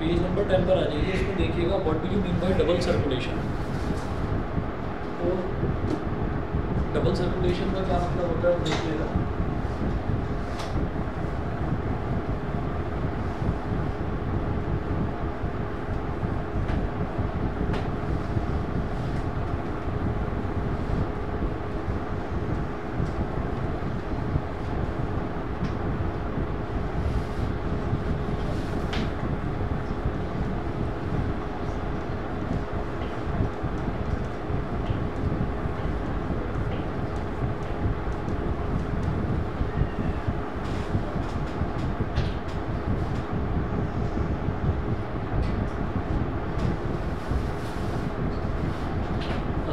Page number 10 पर आ जाइए। इसमें देखिएगा what do you mean by double circulation. तो डबल सर्कुलेशन का क्या मतलब होता है देखिएगा।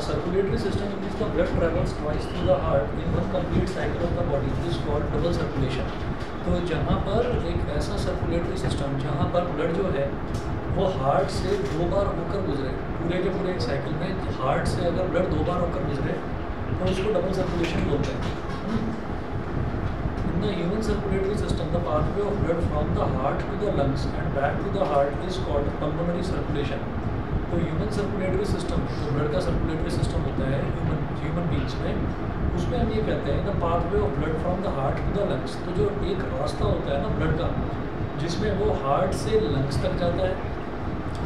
Circulatory system in which the blood travels twice through the heart in one complete cycle of the body is called double circulation। तो जहाँ पर एक ऐसा सर्कुलेटरी सिस्टम जहाँ पर ब्लड जो है वो हार्ट से 2 बार होकर गुजरे, पूरे के पूरे एक साइकिल में हार्ट से अगर ब्लड 2 बार होकर गुजरे तो उसको डबल सर्कुलेशन बोलते हैं। In the human circulatory system, the pathway of blood from the heart to the lungs and back to the heart is called pulmonary circulation। तो ह्यूमन सर्कुलेटरी सिस्टम जो ब्लड का circulatory system होता है human beings में, उसमें हम ये कहते हैं the pathway of blood from the heart to the lungs. तो जो एक रास्ता होता है ना ब्लड का, जिसमें वो हार्ट से लंग्स तक जाता है,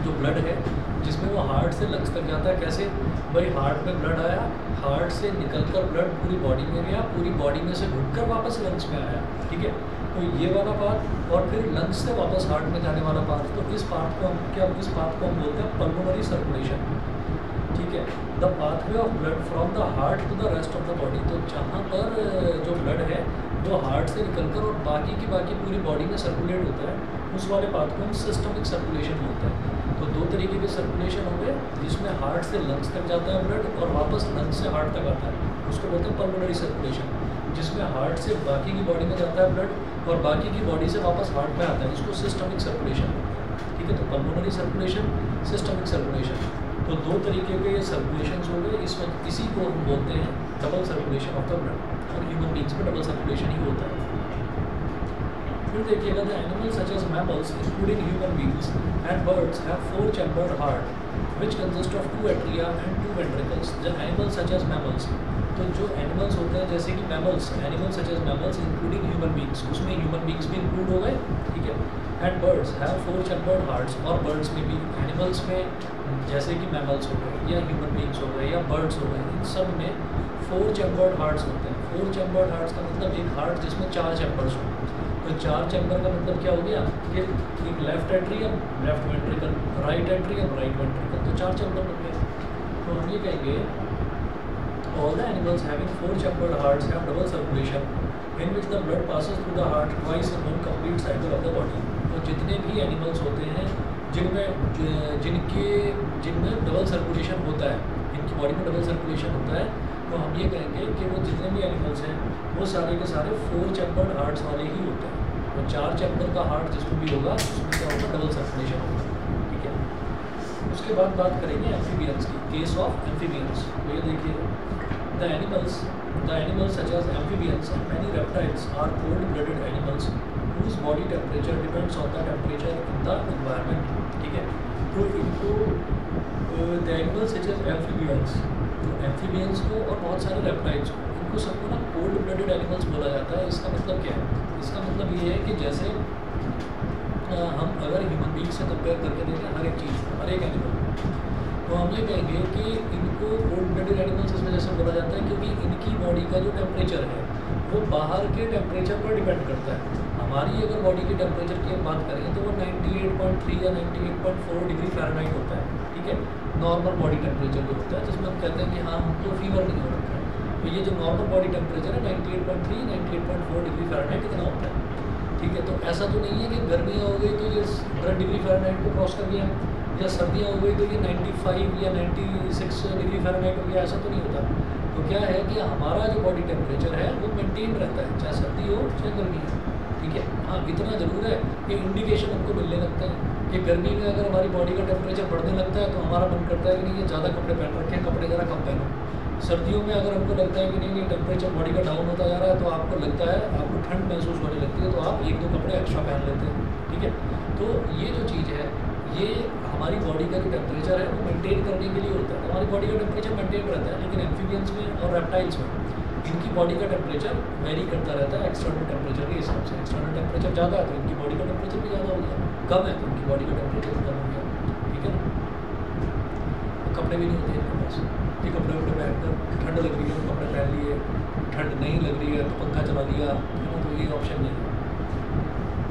जो ब्लड है जिसमें वो हार्ट से लंग्स तक जाता है। कैसे भाई, हार्ट में ब्लड आया, हार्ट से निकलकर ब्लड पूरी बॉडी में गया, पूरी बॉडी में से घुटकर वापस लंग्स में आया, ठीक है। तो ये वाला पार्ट और फिर लंग्स से वापस हार्ट में जाने वाला पार्ट, तो इस पार्ट को हम बोलते हैं पल्मोनरी सर्कुलेशन, ठीक है। The pathway of blood from the heart to the rest of the body. तो जहाँ पर जो ब्लड है वो हार्ट से निकलकर और बाकी पूरी बॉडी में सर्कुलेट होता है, उस वाले पाथ को हम सिस्टमिक सर्कुलेशन बोलते हैं। तो 2 तरीके के सर्कुलेशन हो गए, जिसमें हार्ट से लंग्स तक जाता है ब्लड और वापस लंग्स से हार्ट तक आता है, उसको बोलते हैं पल्मोनरी सर्कुलेशन। जिसमें हार्ट से बाकी की बॉडी में जाता है ब्लड और बाकी की बॉडी से वापस हार्ट में आता है, इसको सिस्टमिक सर्कुलेशन, ठीक है। तो पल्मोनरी सर्कुलेशन, सिस्टमिक सर्कुलेशन, तो 2 तरीके के सर्कुलेशन हो गए। इसमें इसी को हम बोलते हैं double circulation of the blood, और ह्यूमन बींग्स में डबल सर्कुलेशन ही होता है। फिर देखिएगा the animals such as mammals including human beings and birds have 4 chambered heart which consist of 2 atria and 2 ventricles. The animals such as mammals, तो जो animals होते हैं जैसे कि mammals, animals such as mammals including human beings, उसमें human beings भी include हो गए, ठीक है। And birds have 4 chambered hearts, और बर्ड्स में भी, एनिमल्स में जैसे कि मैमल्स हो गए या ह्यूमन बींग्स हो गए या बर्ड्स हो गए, इन सब में 4 चैम्बर्ड हार्ट्स होते हैं। 4 चैम्बर्ड हार्ट्स का मतलब एक हार्ट जिसमें 4 चैम्बर्स हो। तो 4 चैम्बर का मतलब क्या हो गया कि एक left atrium, left ventricle, right atrium, right ventricle, तो 4 चैम्बर बन गए। तो हम ये कहेंगे all the animals having 4 chambered hearts have double circulation in which the blood passes through the heart twice in one complete cycle of the body। तो जितने भी एनिमल्स होते हैं जिनमें डबल सर्कुलेशन होता है, इनकी बॉडी में डबल सर्कुलेशन होता है, तो हम ये कहेंगे कि वो जितने भी एनिमल्स हैं वो सारे के सारे 4 चैम्बर्ड हार्ट्स वाले ही होते हैं। तो 4 चैम्बर का हार्ट जिसमें भी होगा उसमें क्या होगा, डबल सर्कुलेशन होगा, ठीक है। उसके बाद बात करेंगे एम्फीबियंस की, केस ऑफ एम्फीबियंस। तो ये देखिए The animals such as amphibians and many reptiles are cold-blooded animals whose body temperature depends on the temperature in the environment, ठीक है। तो इनको the animals such as amphibians, तो amphibians को और बहुत सारे reptiles को, इनको सबको ना cold-blooded animals बोला जाता है। इसका मतलब क्या है? इसका मतलब ये है कि जैसे हम अगर ह्यूमन बींग से कंपेयर करके देखें हर एक चीज़, हर एक एनिमल, तो हम ये कहेंगे कि इनको कोल्ड ब्लडेड एनिमल्स इस वजह से बोला जाता है क्योंकि इनकी बॉडी का जो टेम्परेचर है वो बाहर के टेम्परेचर पर डिपेंड करता है। हमारी अगर बॉडी के टेम्परेचर की हम बात करें तो वो 98.3 या 98.4 डिग्री फ़ारेनहाइट होता है, ठीक है। नॉर्मल बॉडी टेम्परेचर जो होता है, जिसमें हम कहते हैं कि हाँ हमको फीवर नहीं हो रखा है, तो ये जो नॉर्मल बॉडी टेम्परेचर है 98.3 98.4 डिग्री फ़ारेनहाइट इतना होता है, ठीक है। तो ऐसा तो नहीं है कि गर्मियाँ हो गई तो ये 100 डिग्री फ़ारेनहाइट को क्रॉस कर गया, या सर्दियाँ हो गई तो ये 95 या 96 डिग्री फ़ारेनहाइट हो गया, ऐसा तो नहीं होता। तो क्या है कि हमारा जो बॉडी टेम्परेचर है वो मेंटेन रहता है, चाहे सर्दी हो चाहे गर्मी हो, ठीक है। हाँ इतना ज़रूर है कि इंडिकेशन हमको मिलने लगते हैं कि गर्मी में अगर हमारी बॉडी का टेम्परेचर बढ़ने लगता है तो हमारा मन करता है कि नहीं ये ज़्यादा कपड़े पहन रखे हैं, कपड़े ज़रा कम पहनो। सर्दियों में अगर हमको लगता है कि नहीं टेम्परेचर बॉडी का डाउन होता जा रहा है, तो आपको लगता है, आपको ठंड महसूस होने लगती है, तो आप 1-2 कपड़े एक्स्ट्रा पहन लेते हैं, ठीक है। तो ये जो चीज़ है ये हमारी बॉडी का जो टेम्परेचर है वो मेंटेन करने के लिए होता है। तो हमारी बॉडी का टेम्परेचर मेंटेन रहता है, लेकिन एम्फीबियंस में और रेप्टाइल्स में इनकी बॉडी का टेम्परेचर वेरी करता रहता है एक्सटर्नल टेम्परेचर के हिसाब से। एक्सटर्नल टेम्परेचर ज़्यादा है तो इनकी बॉडी का टेम्परेचर भी ज़्यादा हो गया, कम है तो इनकी बॉडी का टेम्परेचर भी कम हो गया, ठीक है ना। तो कपड़े भी नहीं होते इनके पास कि कपड़े वपड़े पहनकर ठंड लग रही है तो कपड़े पहन लिए, ठंड नहीं लग रही है तो पंखा चला लिया, है ना। तो ये ऑप्शन नहीं है।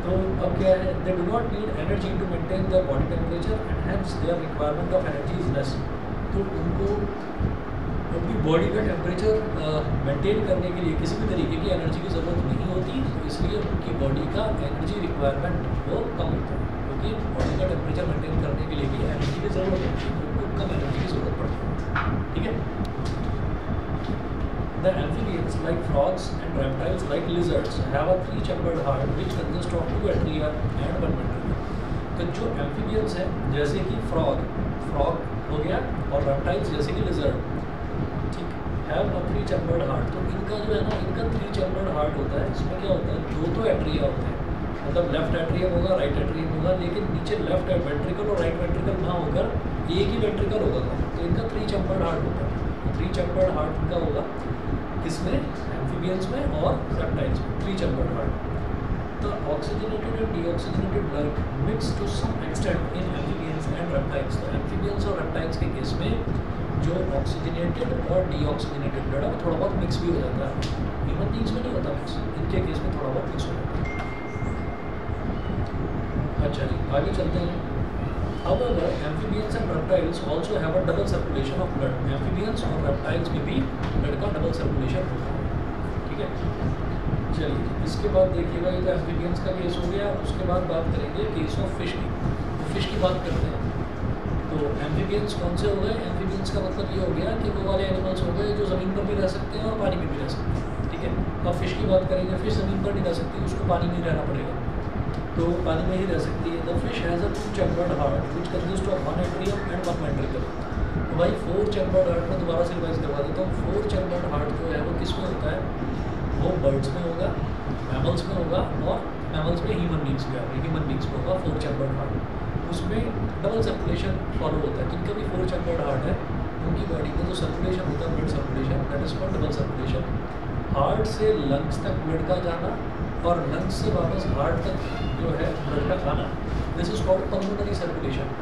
तो अब क्या है, they do not need energy to maintain their body temperature and hence their requirement of energy is less. तो उनको उनकी बॉडी का टेम्परेचर मेंटेन करने के लिए किसी भी तरीके की एनर्जी की ज़रूरत नहीं होती, तो इसलिए उनकी बॉडी का एनर्जी रिक्वायरमेंट वो कम होता है, क्योंकि बॉडी का टेम्परेचर मेंटेन करने के लिए भी एनर्जी की ज़रूरत होती है, उनको कम एनर्जी की ज़रूरत पड़ती है, ठीक है। The amphibians like frogs and reptiles like lizards have a three-chambered heart which consists of 2 atria and 1 ventricle. तो जो amphibians हैं जैसे कि frog हो गया और reptiles जैसे कि lizard, ठीक, have a three-chambered heart। तो इनका जो है ना, इनका 3-chambered heart होता है। इसमें क्या होता है, 2 एट्रिया होते हैं, मतलब लेफ्ट एट्रियम होगा, राइट एट्रियम होगा, लेकिन नीचे लेफ्ट वेंट्रिकल और राइट वेंट्रिकल ना होकर एक ही वेंट्रिकल होगा। तो इनका 3-chambered heart होता है। 3-chambered heart इनका होगा किसमें, एम्फीबियंस में और रेप्टाइल्स में, 3-chambered heart। The oxygenated and deoxygenated blood mix to some extent in amphibians and reptiles। तो एम्फीबियंस और रेप्टाइल्स के केस में जो ऑक्सीजनेटेड और डीऑक्सीजनेटेड ब्लड है वो थोड़ा बहुत मिक्स भी हो जाता है। ह्यूमन बींग्स में नहीं होता मिक्स, इनके केस में थोड़ा बहुत मिक्स हो जाता है। अच्छा जी, आगे चलते हैं। However, amphibians and reptiles also have a double circulation of blood। amphibians और reptiles में भी ब्लड का डबल सर्कुलेशन होता है, ठीक है। चलिए, इसके बाद देखिएगा, ये तो एम्फीबियंस का केस हो गया। उसके बाद बात करेंगे केस ऑफ फिश की। तो फिश की बात करते हैं। तो एम्फीबियंस कौन से हो गए, एम्फीबियंस का मतलब ये हो गया कि वो वाले एनिमल्स हो गए जो ज़मीन पर भी रह सकते हैं और पानी में भी रह सकते हैं, ठीक है। अब फिश की बात करेंगे, फिश ज़मीन पर नहीं रह सकती, उसको पानी में ही रहना पड़ेगा, तो पानी में ही रह सकती है। The fish has a 2-chambered heart which consists of 1 atrium and 1 ventricle। तो भाई 4-chambered heart में दोबारा से रिवाइज करवा देता हूँ। 4-chambered heart जो है वो किस में होता है, वो बर्ड्स में होगा, मैमल्स में होगा, और मैमल्स में ह्यूमन बींग्स में होगा, ह्यूमन बींग्स में होगा 4-chambered heart। उसमें डबल सर्कुलेशन फॉलो होता है। जिनका भी 4-chambered heart है उनकी बॉडी में जो सर्कुलेशन होता है, blood circulation, that is called double circulation. Heart से लंग्स तक ब्लड का जाना और लंग्स से वापस हार्ट तक जो है ब्लड का आना, this is called pulmonary circulation.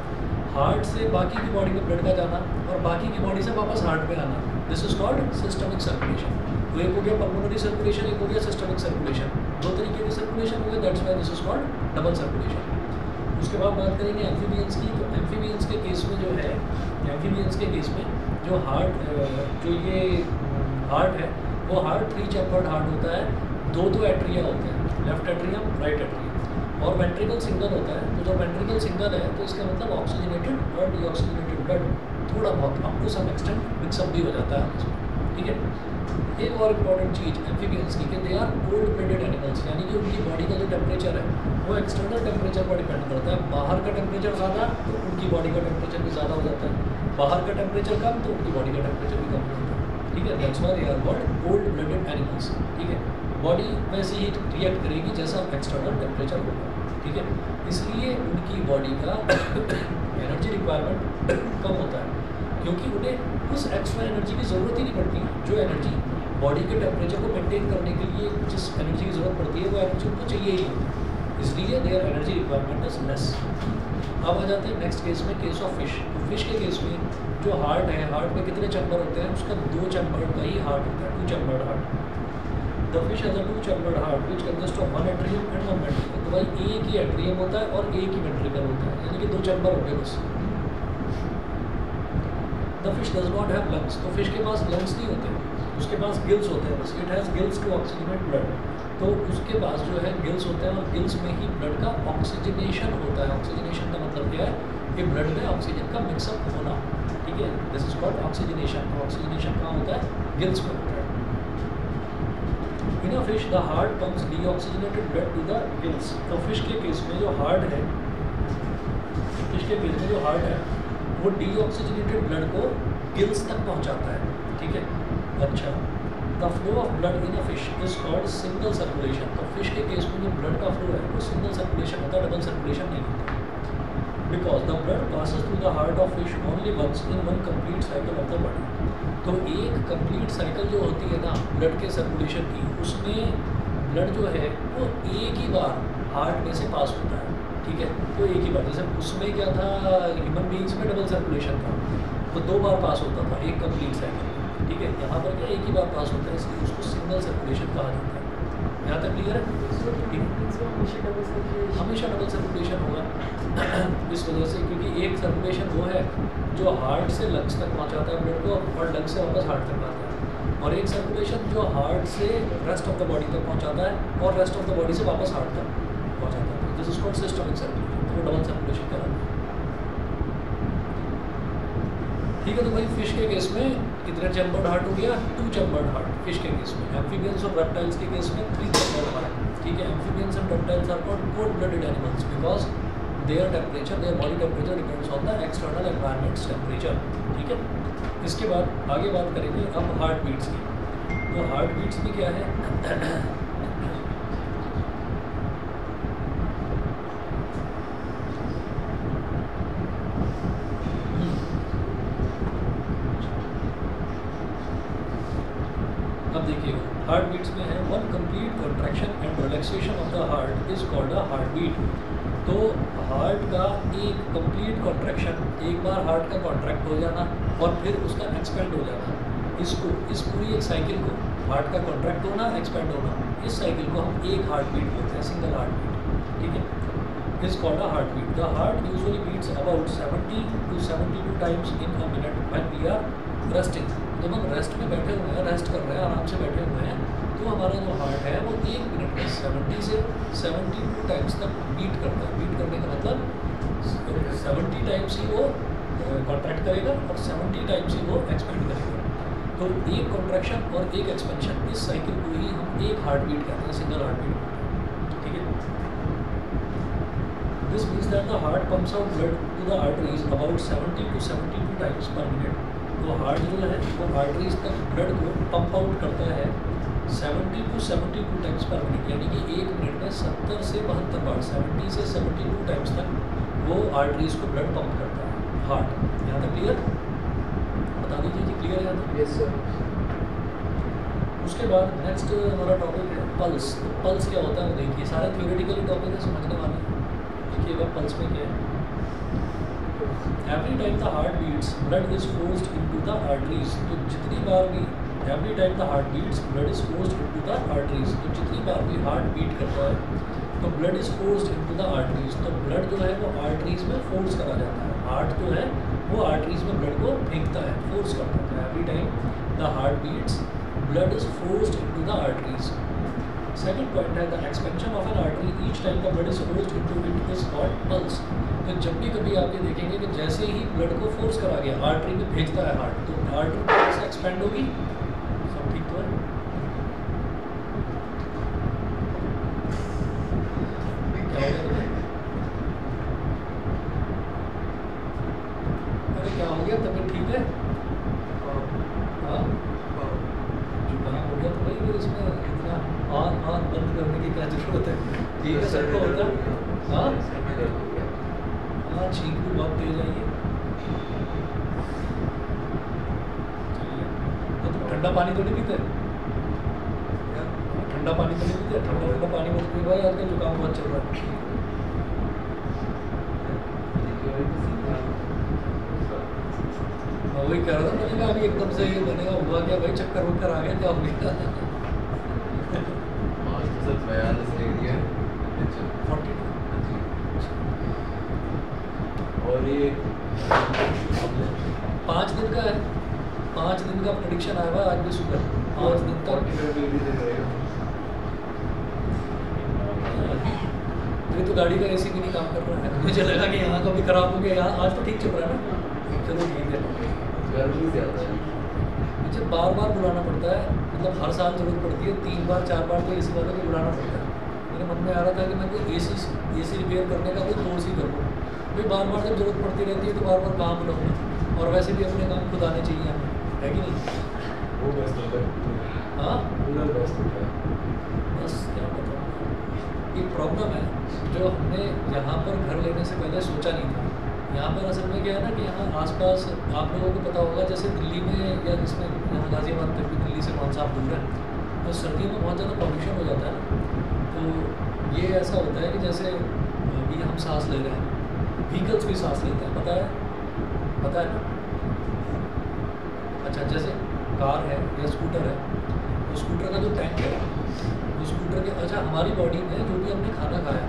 Heart से बाकी की बॉडी में ब्लड का जाना और बाकी की बॉडी से वापस हार्ट में आना, this is called systemic circulation. तो एक हो गया पल्मोनरी सर्कुलेशन, एक हो गया सिस्टमिक सर्कुलेशन, 2 तरीके की सर्कुलेशन हो गए, that's why this is called double circulation. उसके बाद बात करेंगे एम्फीबियंस की। तो एम्फीबियंस के केस में जो है, एम्फीबियंस के केस में जो हार्ट, जो ये हार्ट है वो हार्ट 3-chambered हार्ट होता है। 2 एट्रिया होते हैं, लेफ्ट एट्रियम, राइट एट्रियम, और वेंट्रिकल सिंगल होता है। तो जब वेंट्रिकल सिंगल है तो इसका मतलब ऑक्सीजनेटेड और डीऑक्सीजनेटेड ब्लड थोड़ा बहुत up to some extent mix up भी हो जाता है इसमें, ठीक है। एक और इम्पॉर्टेंट चीज़ एम्फीबियंस की, कि they are cold blooded animals, यानी कि उनकी बॉडी का जो टेम्परेचर है वो एक्सटर्नल टेम्परेचर पर डिपेंड करता है। बाहर का टेम्परेचर ज़्यादा तो उनकी बॉडी का टेम्परेचर भी ज़्यादा हो जाता है, बाहर का टेम्परेचर कम तो उनकी बॉडी का टेम्परेचर भी कम हो जाता है, ठीक है। That's why they are called cold blooded animals, ठीक है। बॉडी वैसे ही रिएक्ट करेगी जैसा एक्सटर्नल टेम्परेचर होगा, ठीक है। इसलिए उनकी बॉडी का एनर्जी रिक्वायरमेंट कम होता है, क्योंकि उन्हें उस एक्स्ट्रा एनर्जी की ज़रूरत ही नहीं पड़ती। जो एनर्जी बॉडी के टेम्परेचर को मेंटेन करने के लिए जिस एनर्जी की ज़रूरत पड़ती है वो एनर्जी उनको चाहिए ही होती है, इसलिए their energy requirement is less. अब आ जाते हैं नेक्स्ट केस में, केस ऑफ फिश। फिश के केस में जो हार्ट है, हार्ट में कितने चैम्बर होते हैं, उसका 2-chambered का ही हार्ट होता है, 2-chambered heart. The fish has a 2-chambered heart which consist of 1 atrium and 1 ventricle. तो भाई एक ही एट्रियम होता है और एक ही वेंट्रिकल होता है, यानी कि 2 चैम्बर होते हैं बस। The fish does not have lungs. तो फिश के पास लंग्स नहीं होते, उसके पास गिल्स होते हैं बस। It has gills to oxygenate blood. तो उसके पास जो है गिल्स होते हैं और गिल्स में ही ब्लड का ऑक्सीजनेशन होता है। ऑक्सीजनेशन का मतलब क्या है कि ब्लड में ऑक्सीजन का मिक्सअप होना, ठीक है, this is called oxygenation. Oxygenation कहाँ होता है, गिल्स में होता है। In a fish the heart pumps deoxygenated blood to the gills. तो फिश के केस में जो हार्ट है, फिश के केस में जो हार्ट है वो डीऑक्सीजनेटेड ब्लड को गिल्स तक पहुंचाता है, ठीक है। अच्छा, the flow of blood in a fish is called single circulation. तो फिश के केस में जो ब्लड का फ्लो है वो सिंगल सर्कुलेशन होता है, डबल सर्कुलेशन नहीं होता। Because the blood passes through the heart of fish only once in one complete cycle of the body. तो एक कंप्लीट साइकिल जो होती है ना ब्लड के सर्कुलेशन की, उसमें ब्लड जो है वो एक ही बार हार्ट में से पास होता है, ठीक है। तो एक ही बार, जैसे उसमें क्या था, ह्यूमन बीइंग्स में डबल सर्कुलेशन था, तो 2 बार पास होता था एक कंप्लीट साइकिल, ठीक है। यहाँ पर क्या एक ही बार पास होता है, इसलिए उसको सिंगल सर्कुलेशन कहा जाता है। यहाँ तक क्लियर है? हमेशा डबल सर्कुलेशन होगा इस वजह से, क्योंकि एक सर्कुलेशन वो है जो हार्ट से लंग्स तक पहुँचाता है ब्लड को, और लंग्स से वापस हार्ट तक आता है, और एक सर्कुलेशन जो हार्ट से रेस्ट ऑफ द बॉडी तक पहुँचाता है और रेस्ट ऑफ द बॉडी से वापस हार्ट तक पहुँचाता है। This is called systemic circulation, तो वो डबल सर्कुलेशन कहलाता है, ठीक है। तो भाई फिश के केस में कितने चैम्बर्ड हार्ट हो गया? 2 चैम्बर्ड हार्ट फिश के केस में। एम्फीबियंस और रेप्टाइल्स के केस में 3 चैम्बर्ड हार्ट, ठीक है। Amphibians and reptiles are called cold blooded animals because their temperature, their body temperature depends on the external environment's temperature, ठीक है। इसके बाद आगे बात करेंगे अब हार्ट बीट्स की। तो हार्ट बीट्स में क्या है अब देखिए हार्ट बीट्स में है one complete contraction and relaxation of the heart is called a heart beat. तो हार्ट का एक कंप्लीट कॉन्ट्रैक्शन, एक बार हार्ट का कॉन्ट्रैक्ट हो जाना और फिर उसका एक्सपेंड हो जाना, इसको, इस पूरी एक साइकिल को, हार्ट का कॉन्ट्रैक्ट होना, एक्सपेंड होना, इस साइकिल को हम एक हार्ट बीट बोलते हैं, सिंगल हार्ट बीट, ठीक है। Is called a heart beat. The heart usually beats about 70 to 72 times in a minute when we are resting. जब हम रेस्ट में बैठे हुए हैं, रेस्ट कर रहे हैं, आराम से बैठे हुए हैं, तो हमारा जो हार्ट है वो 1 मिनट में 70 से 72 टाइम्स तक बीट करता है। बीट करने का मतलब 70 टाइम्स ही वो कॉन्ट्रैक्ट करेगा और 70 टाइम्स ही वो एक्सपेंड करेगा। तो एक कॉन्ट्रैक्शन और एक एक्सपेंशन, इस साइकिल को ही हम एक हार्ट बीट कहते हैं, सिंगल हार्ट बीट, ठीक है। This means that the heart pumps out blood to the arteries about 70 to 72 times per minute. तो हार्ट जो है वो आर्टरीज तक ब्लड को पंप आउट करता है 70 to 72 टाइम्स पर मिनट, यानी कि 1 मिनट में 70 से 72 बार, 70 से 72 टाइम्स तक वो आर्टरीज को ब्लड पंप करता है हार्ट। यहाँ तक क्लियर? बता दीजिए जी, क्लियर है? Yes sir. उसके बाद नेक्स्ट हमारा टॉपिक है पल्स। तो पल्स क्या होता है देखिए, सारे थ्योरेटिकली टॉपिक है, समझने वाले। देखिएगा पल्स में क्या है। Every time the heart beats blood is forced into the arteries. तो जितनी बार भी every time the heart beats blood is forced into the arteries, तो जितनी बार भी हार्ट बीट करता है तो blood is forced into the arteries, तो ब्लड जो है वो आर्टरीज में फोर्स करा जाता है। हार्ट जो है वो आर्टरीज में ब्लड को फेंकता है, फोर्स करता है। Every time the heart beats blood is forced into the arteries. Second point है the expansion of an artery each time the blood is forced into it is called pulse. तो जब भी कभी आप ये देखेंगे कि जैसे ही ब्लड को फोर्स करा गया, आर्टरी में भेजता है हार्ट, तो आर्टरी कैसे एक्सपेंड होगी? सब ठीक तो है? क्या हो गया? अरे क्या हो गया? तबीयत ठीक है? हाँ, जुकाम हो गया तो भाई फिर इसमें इतना आन बंद करने की क्या जरूरत है? ठीक है, सबको होता है। हाँ हाँ, छींक भी बहुत तेज आई है। तो तुम ठंडा पानी तो नहीं पीते? ठंडा पानी तो नहीं पीते? ठंडा पानी मत पियो भाई, आजकल जुकाम बहुत चल रहा है। मैं वही कह रहा था, मैंने कहा अभी एकदम से ये बनेगा, हुआ क्या भाई, चक्कर वक्कर आ गया क्या? हो गया 42 और ये 5 दिन का है, 5 दिन का प्रेडिक्शन आया हुआ आज भी सुबह, 5 दिन तक। ये तो गाड़ी का एसी भी नहीं काम कर रहा है, मुझे लगा कि यहाँ का भी खराब हो गया। यहाँ आज तो ठीक चल रहा है ना, चलो ठीक है। गर्मी ज़्यादा है, मुझे बार बार बुलाना पड़ता है, मतलब हर साल जरूरत पड़ती है, 3 बार 4 बार तो एसी वाले को बुलाना पड़ता है। मेरे मन में आ रहा था कि मैं कोई एसी रिपेयर करने का कोई कोर्स ही करूँ भाई, बार बार जब जरूरत पड़ती रहती है तो बार बार काम बुलाऊँगा, और वैसे भी अपने काम खुद आने चाहिए हमें, है कि नहीं? वो बेस्ट होता है। हाँ, पूरा बेस्ट होता है। बस क्या बताऊँ, एक प्रॉब्लम है जो हमने यहाँ पर घर लेने से पहले सोचा नहीं था। यहाँ पर असल में क्या है ना कि यहाँ आसपास आप लोगों को पता होगा, जैसे दिल्ली में या इसमें यहाँ गाज़ियाबाद तक भी दिल्ली से 5 साल दूर है, तो सर्दियों में बहुत ज़्यादा पॉल्यूशन हो जाता है ना। तो ये ऐसा होता है कि जैसे अभी हम सांस ले रहे हैं, व्हीकल्स भी सांस लेते हैं, पता है ना। अच्छा, जैसे कार है या स्कूटर है, तो स्कूटर का जो टैंक है, तो स्कूटर के, अच्छा हमारी बॉडी में जो भी हमने खाना खाया,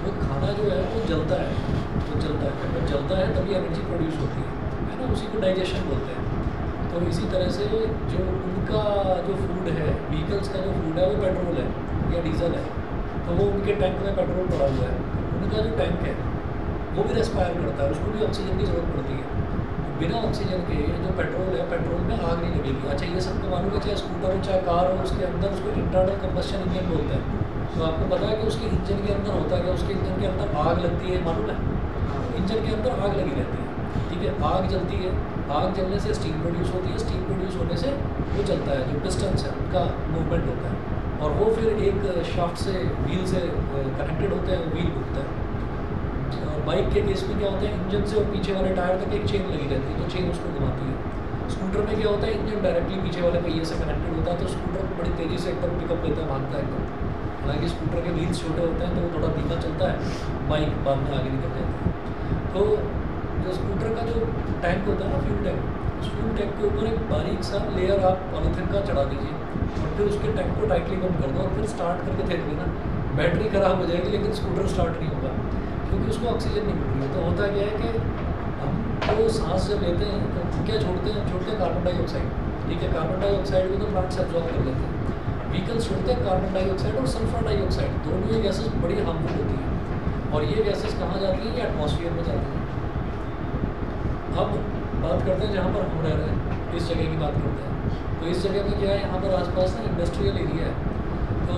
वो खाना जो है वो जलता है, जब जलता है तभी एनर्जी प्रोड्यूस होती है ना, उसी को डाइजेशन बोलते हैं। तो इसी तरह से जो उनका जो फूड है, व्हीकल्स का जो फूड है वो पेट्रोल है या डीजल है, तो वो उनके टैंक में पेट्रोल पड़ा हुआ है, उनका जो टैंक है वो भी रेस्पायर करता है, उसको भी ऑक्सीजन की ज़रूरत पड़ती है। बिना ऑक्सीजन के जो पेट्रोल है, पेट्रोल में आग नहीं लगेगी। अच्छा, ये सबको मालूम है, चाहे स्कूटर हो चाहे कार हो, उसके अंदर उसको इंटरनल कंबस्शन इंजन बोलते हैं। तो आपको पता है कि उसके इंजन के अंदर होता है, उसके इंजन के अंदर आग लगती है, मालूम है? इंजन के अंदर आग लगी रहती है, ठीक है, आग जलती है, आग जलने से स्टीम प्रोड्यूस होती है, स्टीम प्रोड्यूस होने से वो चलता है, जो पिस्टन्स है उनका मूवमेंट होता है, और वो फिर एक शाफ्ट से, व्हील से कनेक्टेड होते हैं, व्हील घूमता है। और बाइक के केस में क्या होता है, इंजन से और पीछे वाले टायर तक एक चेन लगी रहती है, तो चेन उसको घुमाती है। स्कूटर में क्या होता है, इंजन डायरेक्टली पीछे वाले पहिए से कनेक्टेड होता है, तो स्कूटर को बड़ी तेज़ी से एकदम पिकअप लेता है, भागता है एकदम। हालांकि स्कूटर के व्हील्स छोटे होते हैं तो वो थोड़ा धीमा चलता है, बाइक बाद में आगे निकल जाती है। तो जो स्कूटर का जो टैंक होता है ना, फ्यूल टैंक, उस फ्यूल टैंक के ऊपर एक बारीक सा लेयर आप पॉलीथिन का चढ़ा दीजिए, और फिर उसके टैंक को टाइटली बंद कर दो, और फिर स्टार्ट करके देख लेना, बैटरी ख़राब हो जाएगी लेकिन स्कूटर स्टार्ट नहीं होगा, क्योंकि उसको ऑक्सीजन नहीं मिल रही है। तो होता क्या है कि हम तो सांस जब लेते हैं तो क्या छोड़ते हैं कार्बन डाइऑक्साइड, ठीक है, कार्बन डाइऑक्साइड को तो प्लांट्स एब्जॉर्ब कर लेते हैं। व्हीकल्स छोड़ते हैं कार्बन डाइऑक्साइड और सल्फर डाइऑक्साइड, दोनों ये गैसेस बड़ी हार्मफुल होती हैं, और ये गैसेस कहाँ जाती हैं, ये एटमॉस्फेयर में जाती हैं। अब बात करते हैं जहाँ पर हम रह रहे हैं, इस जगह की बात करते हैं। तो इस जगह में क्या है, यहाँ पर आसपास ना इंडस्ट्रियल एरिया है, तो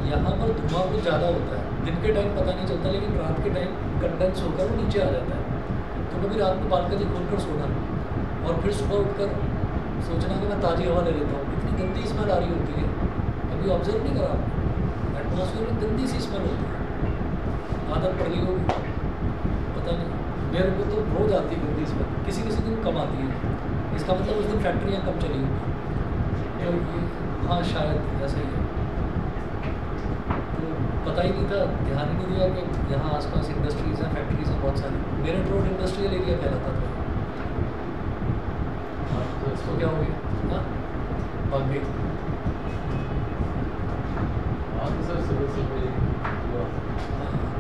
यहाँ पर धुआं कुछ ज़्यादा होता है, दिन के टाइम पता नहीं चलता, लेकिन रात के टाइम कंडेंस होकर वो नीचे आ जाता है। तो कभी रात में बालकनी खोलकर सोना, और फिर सुबह उठकर सोचना कि मैं ताज़ी हवा ले लेता हूँ, इतनी गंदी स्मेल आ रही होती है, कभी ऑब्जर्व नहीं करा आपने? एटमॉस्फेयर में गंदी सी स्मेल होती है, आदत पड़ गई होगी, पता नहीं, मेरे को तो रोज आती है गंदी स्मेल, किसी किसी दिन कम आती है, इसका मतलब उस दिन फैक्ट्रियाँ कम चली होंगी, हाँ शायद ऐसा ही है। तो पता ही नहीं था, ध्यान ही नहीं दिया कि यहाँ आसपास इंडस्ट्रीज़ हैं, फैक्ट्रीज़ हैं बहुत सारी। मेरठ रोड इंडस्ट्रियल एरिया कहलाता था, तो इसको क्या हो गया, हाँ भाग गई।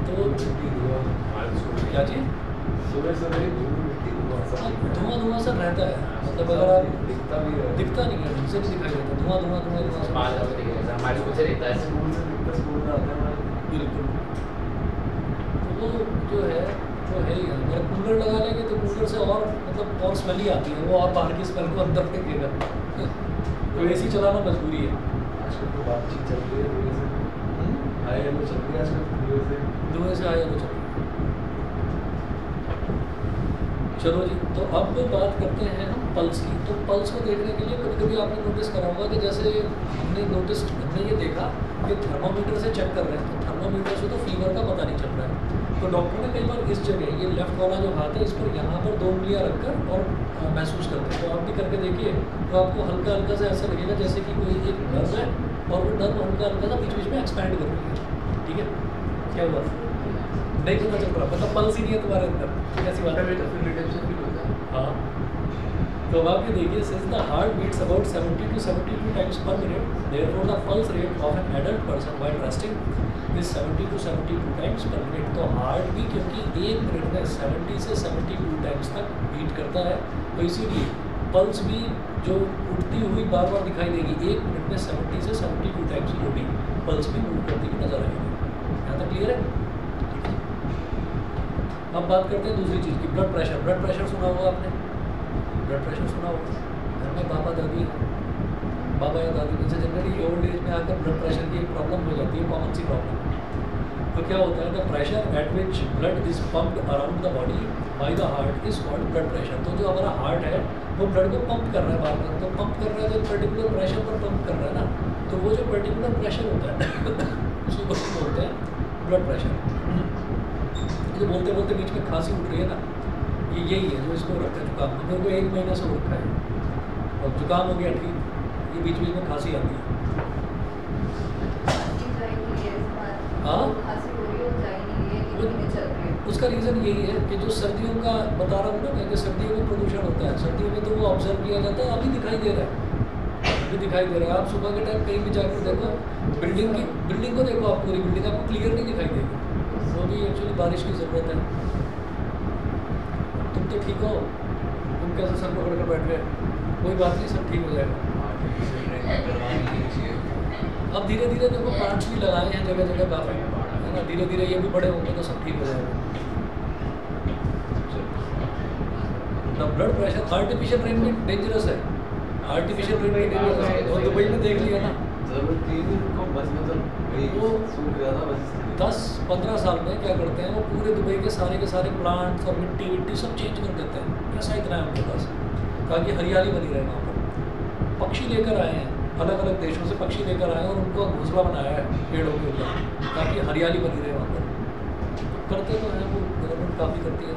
तो क्या चीज़, धुआं सा रहता है, मतलब अगर आप दिखता नहीं है, ढंग से नहीं दिखाई देता, धुआं हमारे कुछ रहता है बिल्कुल। तो वो जो है वो है ही, अगर कूलर लगा लेंगे तो कूलर से और मतलब और स्मेल ही आती है, वो और बाहर की स्मेल को अंदर फेंकेगा। तो एसी चलाना मजबूरी है। आजकल तो बातचीत चल रही है, हाई हेलो चल रही है आजकल, धुएं से हाई हेलो चल रही है। चलो जी, तो अब बात करते हैं हम पल्स की। तो पल्स को देखने के लिए कभी कभी आपने नोटिस करा होगा कि जैसे हमने ये देखा कि थर्मामीटर से चेक कर रहे हैं, तो थर्मामीटर से तो फीवर का पता नहीं चल रहा है, तो डॉक्टर ने कई बार इस जगह, ये लेफ्ट वाला जो हाथ है, इस पर यहाँ पर 2 उंगलियाँ रखकर और महसूस करते हैं। तो आप भी करके देखिए, तो आपको हल्का हल्का सा ऐसा लगेगा जैसे कि कोई एक नर्व है और वो नर्व हल्का हल्का सा बीच बीच में एक्सपैंड कर रही है, ठीक है, क्या हुआ नहीं पता चल रहा, मतलब पल्स ही नहीं है तुम्हारे अंदर, कैसी बात है। हाँ, तो अब आप ये देखिए, since the heart beats about 70 to 72 times per minute, therefore the pulse rate of an adult person while resting is 70 to 72 times per minute। तो हार्ट भी क्योंकि 1 मिनट में 70 से 72 टाइम्स तक बीट करता है, तो इसीलिए पल्स भी जो उठती हुई बार बार दिखाई देगी, 1 मिनट में 70 से 72 टाइम्स जो भी पल्स भी मूव करती हुई नजर आएगी। यहाँ तक क्लियर है? अब बात करते हैं दूसरी चीज़ की, ब्लड प्रेशर। ब्लड प्रेशर सुना होगा आपने, ब्लड प्रेशर सुना होगा, घर में बाबा दादी, बाबा या दादी में से जनरली ओल्ड एज में आकर ब्लड प्रेशर की एक प्रॉब्लम हो जाती है, कॉमन सी प्रॉब्लम। तो क्या होता है, the pressure at which blood is pumped around the body by the heart is called blood pressure. तो जो हमारा हार्ट है वो ब्लड को पंप कर रहा है बार बार, तो पंप कर रहा है तो पर्टिकुलर प्रेशर पर पंप कर रहा है ना, तो वो जो पर्टिकुलर प्रेशर होता है उसी को बोलते हैं ब्लड प्रेशर। जो बोलते बोलते बीच में खांसी उठ रही है ना, ये यही है जो इसको रखा है जुकाम। तो मेरे को 1 महीने से हो रखा है और जुकाम हो गया ठीक, ये बीच बीच में खांसी आती है। हाँ, उसका रीज़न यही है कि जो सर्दियों का बता रहा हूँ ना, कि सर्दियों में प्रदूषण होता है, सर्दियों में तो वो ऑब्जर्व किया जाता है, अभी दिखाई दे रहा है, अभी दिखाई दे रहा है। आप सुबह के टाइम कहीं भी जाकर देखो, बिल्डिंग को देखो, आप पूरी बिल्डिंग आपको क्लियर नहीं दिखाई देगी, वो भी एक्चुअली बारिश की ज़रूरत है। तुम तो ठीक हो, तुम कैसे सर पकड़ कर बैठ गए? कोई बात नहीं, सब ठीक हो जाएगा। अब धीरे धीरे देखो प्लांट्स भी लगाए हैं जगह जगह काफ़ी, है ना, धीरे धीरे ये भी बड़े होंगे तो सब ठीक हो जाएगा। ब्लड प्रेशर आर्टिफिशियल रेन भी डेंजरस है, आर्टिफिशियल रेन भी डेंजरस है, और दुबई में देख लिया ना, जरूरत थी उनको बस, मतलब वो सूख गया था बस। 10-15 साल में क्या करते हैं वो पूरे दुबई के सारे प्लांट्स और मिट्टी सब चेंज कर देते हैं। पैसा इतना है उनके पास, ताकि हरियाली बनी रहे वहाँ पर। पक्षी लेकर आए हैं, अलग अलग देशों से पक्षी लेकर आए हैं और उनको घोंसला बनाया है पेड़ों के ऊपर, ताकि हरियाली बनी रहे वहाँ पर। तो करते तो हैं वो, गवर्नमेंट काफ़ी करती है,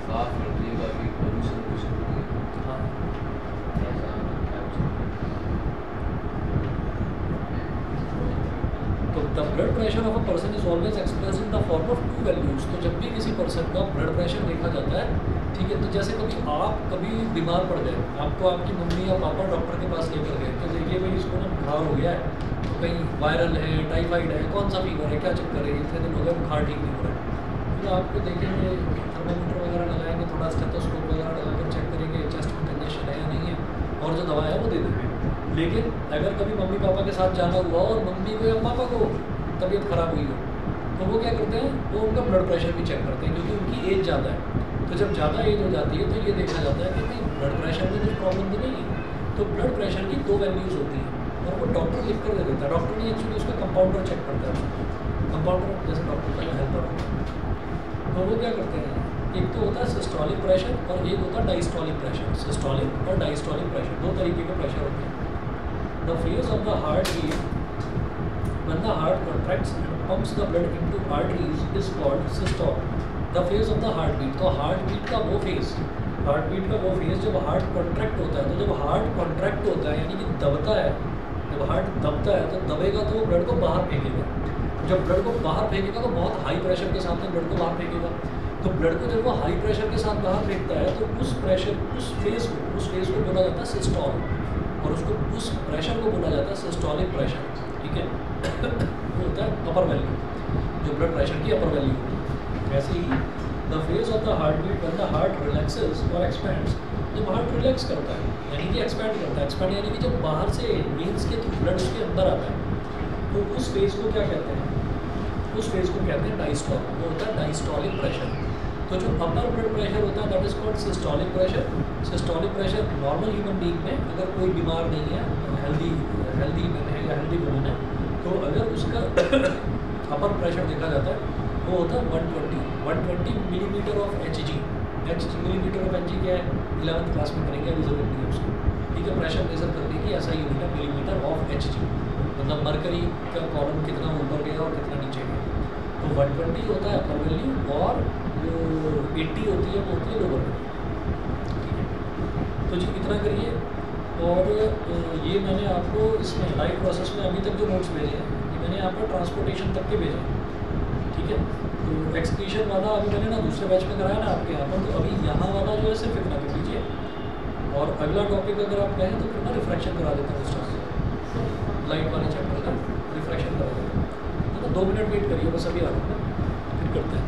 साफ करती है, काफ़ी पोल्यूशन कुछ नहीं है। हाँ। तो the blood pressure of a person is always express in the form of 2 values. तो जब भी किसी पर्सन का ब्लड प्रेशर देखा जाता है, ठीक है, तो जैसे कभी बीमार पड़ गए, आपको आपकी मम्मी या पापा डॉक्टर के पास लेकर गए, तो देखिए भाई इसको ना बुखार हो गया है, तो कहीं वायरल है, टाइफाइड है, कौन सा फीवर है, क्या चक्कर है, इतने दिन हो गए बुखार ठीक नहीं हो रहा है, तो आपको देखेंगे, थर्मामीटर वगैरह लगाएंगे, थोड़ा स्टेथोस्कोप वगैरह लगाकर चेक करेंगे चेस्ट में कंजेशन है या नहीं है, और जो दवा है वो दे देंगे। लेकिन अगर कभी मम्मी पापा के साथ जाना हुआ और मम्मी को या पापा को तबीयत ख़राब हुई हो, तो वो क्या करते हैं, वो उनका ब्लड प्रेशर भी चेक करते हैं, क्योंकि उनकी एज ज़्यादा है। तो जब ज़्यादा एज हो जाती है तो ये देखा जाता है कि भाई ब्लड प्रेशर में कुछ प्रॉब्लम तो नहीं है। तो ब्लड प्रेशर की 2 वैल्यूज़ होती हैं और वो डॉक्टर लिख कर दे देता है। डॉक्टर नहीं, एक्चुअली उसका कंपाउंडर चेक करता है, कंपाउंडर जैसे डॉक्टर का हेल्पर होता है। तो वो क्या करते हैं, एक तो होता है सिस्टोलिक प्रेशर और एक होता है डायस्टोलिक प्रेशर। सिस्टोलिक और डायस्टोलिक प्रेशर 2 तरीके के प्रेशर होते हैं। The phase of the heart beat when the heart contracts and pumps the blood into arteries is called systole. The phase of the heartbeat, तो हार्टबीट का वो phase, जब heart contract होता है, तो जब हार्ट कॉन्ट्रैक्ट होता है यानी कि दबता है, जब हार्ट दबता है तो दबेगा तो वो ब्लड को बाहर फेंकेगा। जब ब्लड को बाहर फेंकेगा तो बहुत हाई प्रेशर के साथ में ब्लड को बाहर फेंकेगा। तो ब्लड को जब वो हाई प्रेशर के साथ बाहर फेंकता है तो उस फेज को बोला जाता है सिस्टोल, और उस प्रेशर को बोला जाता है सिस्टोलिक प्रेशर। ठीक है, वो होता है अपर वैल्यू, जो ब्लड प्रेशर की अपर वैल्यू। ऐसे ही the phase of the heart beat when the heart relaxes और एक्सपैंड्स, जब हार्ट रिलैक्स करता है यानी कि एक्सपैंड करता है, एक्सपैंड यानी कि जब बाहर से वेन्स के थ्रू ब्लड उसके अंदर आता है, तो उस फेज को क्या कहते हैं, उस फेज को कहते हैं डायस्टोल, वो होता है डायस्टोलिक प्रेशर। तो जो अपर ब्लड प्रेशर होता है that is called systolic pressure. Systolic pressure normal human being में, अगर कोई बीमार नहीं है, हेल्दी मैन है या हेल्दी वुमन है, तो अगर उसका अपर प्रेशर देखा जाता है वो होता है 120 millimetre of Hg। Millimetre of Hg क्या है, 11th क्लास में करेंगे, अभी जरूरत नहीं है उसको। ठीक है, प्रेशर मेजर करने की ऐसा यूनिट है मिलीमीटर ऑफ Hg, मतलब मरकरी का कॉलम कितना ऊपर गया और कितना नीचे गया। तो 120 होता है अपर वैल्यू, और जो 80 होती है वो होती है लोअर वैल्यू। ठीक है, तो जी इतना करिए। और ये मैंने आपको इसमें लाइव प्रोसेस में अभी तक जो नोट्स भेजे हैं, ये मैंने आपको ट्रांसपोर्टेशन तक के भेजे हैं। ठीक है, तो एक्सक्रीशन वाला अभी मैंने ना दूसरे बैच में कराया ना आपके यहाँ पर, तो अभी यहाँ वाला जो है सिर्फ इतना कर लीजिए, और अगला टॉपिक अगर आप कहें तो फिर मैं रिफ्रैक्शन करा देता हूँ स्टार्ट लाइट वाले चैप्टर का रिफ्रैक्शन करा देता हूँ। तो 2 मिनट वेट करिए, बस अभी आ रहा हूँ, फिर करते हैं।